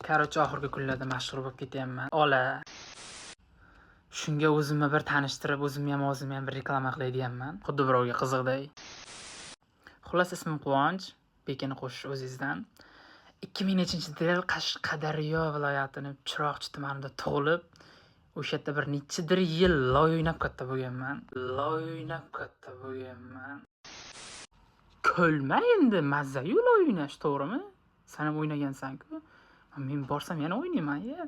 Короче, oxirgi kunlarda mashhur bo'lib ketyapman. Ola. Shunga o'zimni bir tanishtirib, o'zimni ham bir reklama qilay deyapman. Xuddi birovga qiziqday. Xullas, ismim Quvonch, Bekini qo'shish o'zingizdan. 2003-yil Qashqadaryo viloyatining Chiroqchi tumanida tug'ilib, o'sha yerda bir nechidir yil loy o'ynab katta bo'lganman. Ko'lma endi mazza-yu loy o'ynash, to'g'rimi? Sen ham o'ynagansan-ku. Men borsam yana o'ynayman-ya.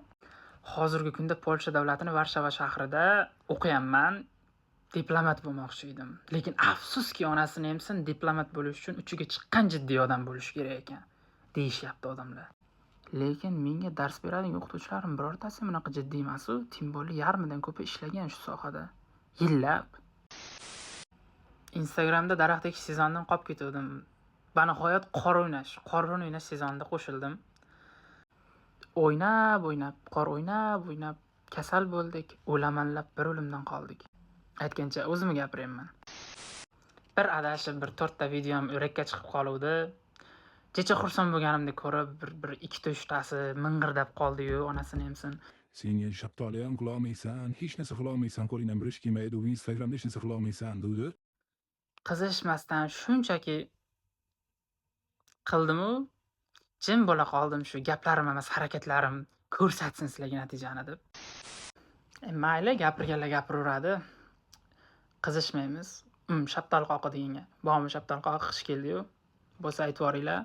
Hozirgi kunda Polsha davlatining Varshava shahrida o'qiyapman. Diplomat bo'lmoqchi edim. Lekin afsuski onasini emsin, diplomat bo'lish uchun uchiga chiqqan jiddiy odam bo'lish kerak ekan, deyishyapti odamlar. Lekin menga dars beradigan o'qituvchilarim birortasi bunaqa jiddiy emas-u, tim bo'li yarmidan ko'pi ishlagan shu sohada. Yillab. Instagramda daraxt ekish sezonidan qolib ketdim. Va nihoyat qor o'ynash sezonida qo'shildim. O'ynab, qor o'ynab, kasal bo'ldik, o'lamanlab bir o'limdan qoldik. Aytgancha o'zimga gapirayman. Bir adashib bir 4 ta videom o'rakka chiqib qoluvdi. Jecha xursand bo'lganimni ko'rib, bir 2-3tasi ming'irdab qoldi-yu, onasini emsin. Senga shaftoli ham qilolmaysan, hech narsa qilolmaysan, qo'lingdan bir ish kelmaydi, u Instagramda hech narsa qilolmaysan, dedi. Qizishmasdan shunchaki qildim-u, jim bo'la qoldim, shu gaplarim emas, harakatlarim ko'rsatsin sizlarga natijani deb. Mayli, gapirganlar gapiraveradi. Qizishmaymiz. Shaftoli qoqi deganga. Bog'imga shaftoli qoqi qish keldi-yu. Bo'lsa aytib boringlar.